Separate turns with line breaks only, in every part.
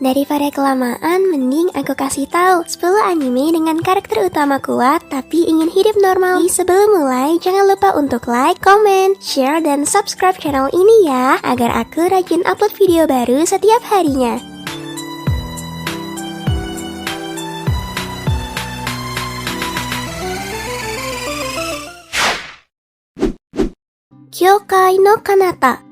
Daripada kelamaan, mending aku kasih tahu 10 anime dengan karakter utama kuat tapi ingin hidup normal. Sebelum mulai, jangan lupa untuk like, comment, share, dan subscribe channel ini ya, agar aku rajin upload video baru setiap harinya. Kyokai no Kanata.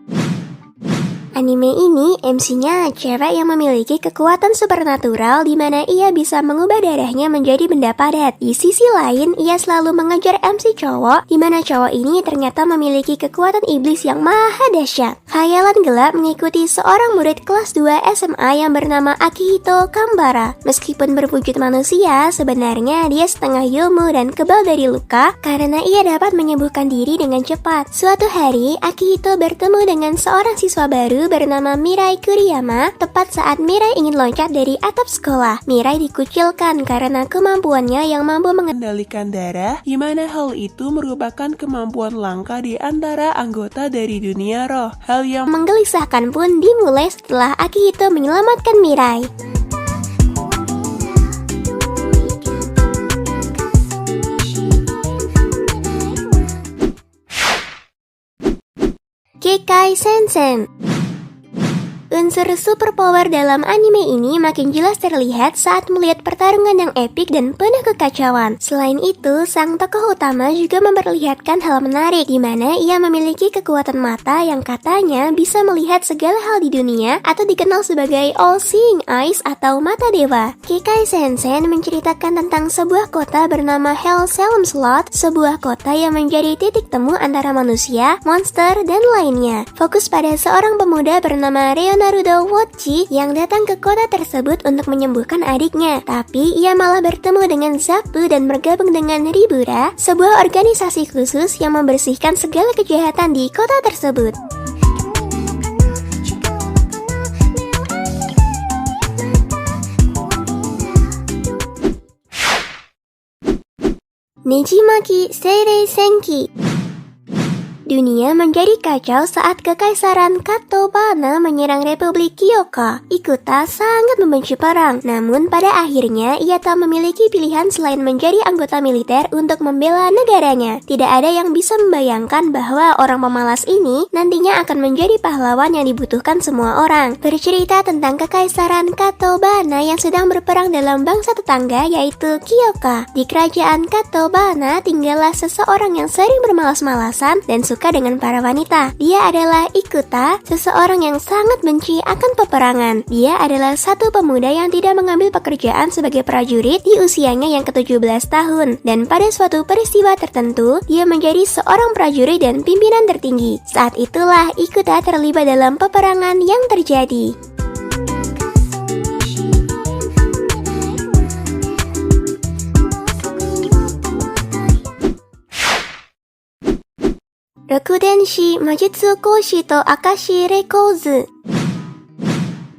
Anime ini MC-nya cewek yang memiliki kekuatan supernatural di mana ia bisa mengubah darahnya menjadi benda padat. Di sisi lain, ia selalu mengejar MC cowok di mana cowok ini ternyata memiliki kekuatan iblis yang maha dahsyat. Khayalan gelap mengikuti seorang murid kelas 2 SMA yang bernama Akihito Kambara. Meskipun berwujud manusia, sebenarnya dia setengah yomu dan kebal dari luka karena ia dapat menyembuhkan diri dengan cepat. Suatu hari, Akihito bertemu dengan seorang siswa baru bernama Mirai Kuriyama. Tepat saat Mirai ingin loncat dari atap sekolah, Mirai dikucilkan karena kemampuannya yang mampu
mengendalikan darah, di mana hal itu merupakan kemampuan langka di antara anggota dari dunia roh. Hal yang
menggelisahkan pun dimulai setelah Akihito menyelamatkan Mirai. Kekai Sensen. Unsur superpower dalam anime ini makin jelas terlihat saat melihat pertarungan yang epik dan penuh kekacauan. Selain itu, sang tokoh utama juga memperlihatkan hal menarik di mana ia memiliki kekuatan mata yang katanya bisa melihat segala hal di dunia atau dikenal sebagai all-seeing eyes atau mata dewa. Kekai Sensen menceritakan tentang sebuah kota bernama Hell Salem Slot, sebuah kota yang menjadi titik temu antara manusia, monster, dan lainnya. Fokus pada seorang pemuda bernama Naruto Wochi yang datang ke kota tersebut untuk menyembuhkan adiknya. Tapi ia malah bertemu dengan Zabu dan bergabung dengan Ribura, sebuah organisasi khusus yang membersihkan segala kejahatan di kota tersebut. Nejimaki Seirei Senki. Dunia menjadi kacau saat Kekaisaran Katobana menyerang Republik Kyoka. Ikuta sangat membenci perang, namun pada akhirnya ia tak memiliki pilihan selain menjadi anggota militer untuk membela negaranya. Tidak ada yang bisa membayangkan bahwa orang pemalas ini nantinya akan menjadi pahlawan yang dibutuhkan semua orang. Bercerita tentang Kekaisaran Katobana yang sedang berperang dalam bangsa tetangga yaitu Kyoka. Di kerajaan Katobana tinggallah seseorang yang sering bermalas-malasan dan suka dengan para wanita. Dia adalah Ikuta, seseorang yang sangat benci akan peperangan. Dia adalah satu pemuda yang tidak mengambil pekerjaan sebagai prajurit di usianya yang ke-17 tahun. Dan pada suatu peristiwa tertentu, dia menjadi seorang prajurit dan pimpinan tertinggi. Saat itulah Ikuta terlibat dalam peperangan yang terjadi. Rokudenshi Majutsu Koshi to Akashi Reikozu.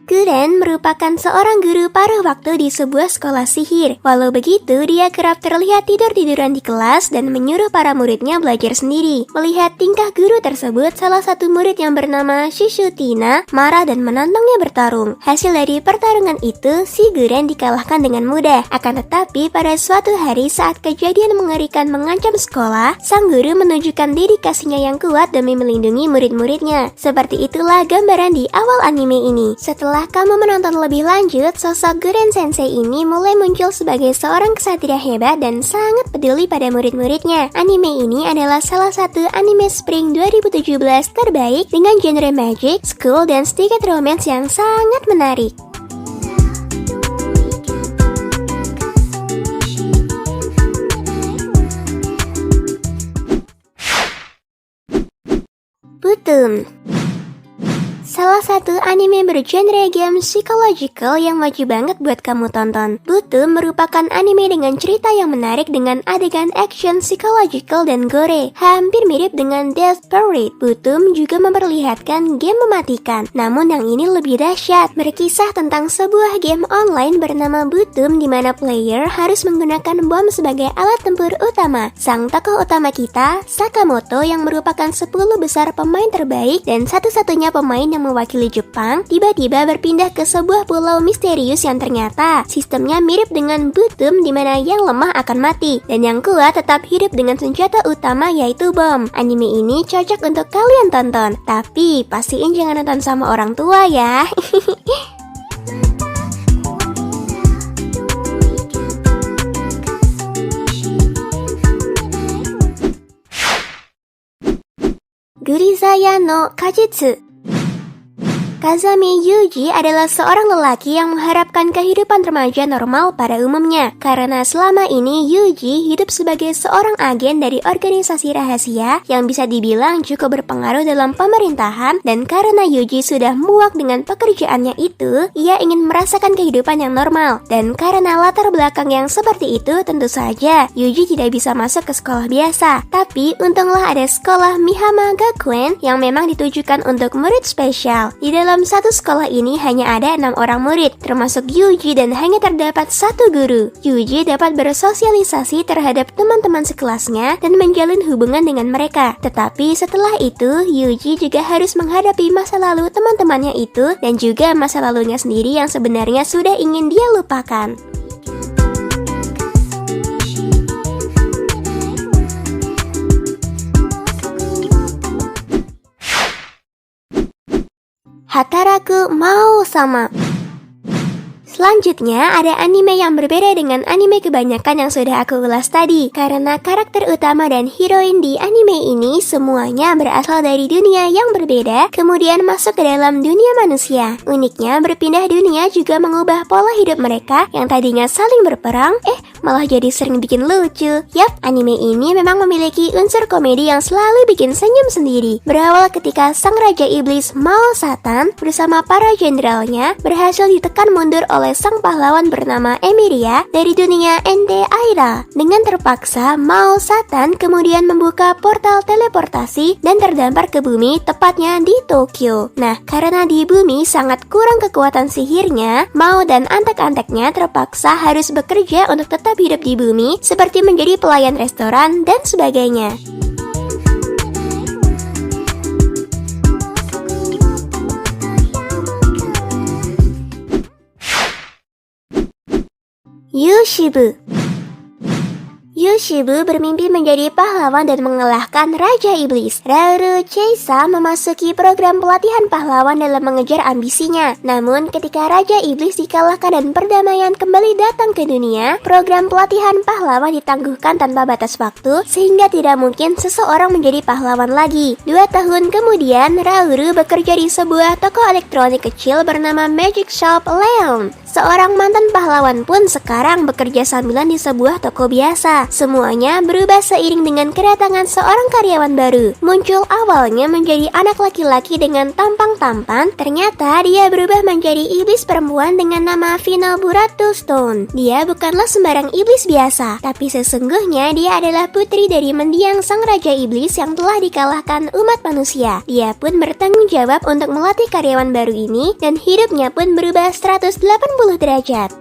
Guren merupakan seorang guru paruh waktu di sebuah sekolah sihir. Walau begitu, dia kerap terlihat tidur-tiduran di kelas dan menyuruh para muridnya belajar sendiri. Melihat tingkah guru tersebut, salah satu murid yang bernama Shishutina marah dan menantangnya bertarung. Hasil dari pertarungan itu, si Guren dikalahkan dengan mudah. Akan tetapi, pada suatu hari saat kejadian mengerikan mengancam sekolah, sang guru menunjukkan dedikasinya yang kuat demi melindungi murid-muridnya. Seperti itulah gambaran di awal anime ini. Setelah kamu menonton lebih lanjut, sosok Guren Sensei ini mulai muncul sebagai seorang ksatria hebat dan sangat peduli pada murid-muridnya. Anime ini adalah salah satu anime Spring 2017 terbaik dengan genre magic, school, dan sedikit romance yang sangat menarik. Butum. Salah satu anime bergenre game psychological yang wajib banget buat kamu tonton. Butum merupakan anime dengan cerita yang menarik dengan adegan action psychological dan gore. Hampir mirip dengan Death Parade. Butum juga memperlihatkan game mematikan. Namun yang ini lebih dahsyat. Berkisah tentang sebuah game online bernama Butum di mana player harus menggunakan bom sebagai alat tempur utama. Sang tokoh utama kita, Sakamoto, yang merupakan 10 besar pemain terbaik dan satu-satunya pemain yang mewakili Jepang tiba-tiba berpindah ke sebuah pulau misterius yang ternyata sistemnya mirip dengan Butum, di mana yang lemah akan mati dan yang kuat tetap hidup dengan senjata utama yaitu bom. Anime ini cocok untuk kalian tonton, tapi pastiin jangan nonton sama orang tua ya. Gurizaya no Kajitsu. Kazami Yuji adalah seorang lelaki yang mengharapkan kehidupan remaja normal pada umumnya. Karena selama ini Yuji hidup sebagai seorang agen dari organisasi rahasia yang bisa dibilang cukup berpengaruh dalam pemerintahan, dan karena Yuji sudah muak dengan pekerjaannya itu, ia ingin merasakan kehidupan yang normal. Dan karena latar belakang yang seperti itu, tentu saja Yuji tidak bisa masuk ke sekolah biasa. Tapi untunglah ada sekolah Mihama Gakuen yang memang ditujukan untuk murid spesial. Di dalam satu sekolah ini hanya ada 6 orang murid, termasuk Yuji, dan hanya terdapat 1 guru. Yuji dapat bersosialisasi terhadap teman-teman sekelasnya dan menjalin hubungan dengan mereka. Tetapi setelah itu, Yuji juga harus menghadapi masa lalu teman-temannya itu dan juga masa lalunya sendiri yang sebenarnya sudah ingin dia lupakan. Hataraku Mao Sama. Selanjutnya ada anime yang berbeda dengan anime kebanyakan yang sudah aku ulas tadi, karena karakter utama dan heroin di anime ini semuanya berasal dari dunia yang berbeda kemudian masuk ke dalam dunia manusia. Uniknya, berpindah dunia juga mengubah pola hidup mereka yang tadinya saling berperang malah jadi sering bikin lucu. Yap, anime ini memang memiliki unsur komedi yang selalu bikin senyum sendiri. Berawal ketika sang Raja Iblis Mao Satan bersama para jenderalnya berhasil ditekan mundur oleh sang pahlawan bernama Emilia dari dunia Ente Aira. Dengan terpaksa, Mao Satan kemudian membuka portal teleportasi dan terdampar ke bumi, tepatnya di Tokyo. Nah, karena di bumi sangat kurang kekuatan sihirnya, Mao dan antek-anteknya terpaksa harus bekerja untuk tetap hidup di bumi, seperti menjadi pelayan restoran dan sebagainya. Yushibu. Yushibu bermimpi menjadi pahlawan dan mengalahkan Raja Iblis. Rauru Cheisa memasuki program pelatihan pahlawan dalam mengejar ambisinya. Namun ketika Raja Iblis dikalahkan dan perdamaian kembali datang ke dunia, program pelatihan pahlawan ditangguhkan tanpa batas waktu, sehingga tidak mungkin seseorang menjadi pahlawan lagi. 2 tahun kemudian, Rauru bekerja di sebuah toko elektronik kecil bernama Magic Shop Leon. Seorang mantan pahlawan pun sekarang bekerja sambilan di sebuah toko biasa. Semuanya berubah seiring dengan kedatangan seorang karyawan baru. Muncul awalnya menjadi anak laki-laki dengan tampang tampan, ternyata dia berubah menjadi iblis perempuan dengan nama Vino Buratu Stone. Dia bukanlah sembarang iblis biasa, tapi sesungguhnya dia adalah putri dari mendiang sang Raja Iblis yang telah dikalahkan umat manusia. Dia pun bertanggung jawab untuk melatih karyawan baru ini dan hidupnya pun berubah 180 derajat.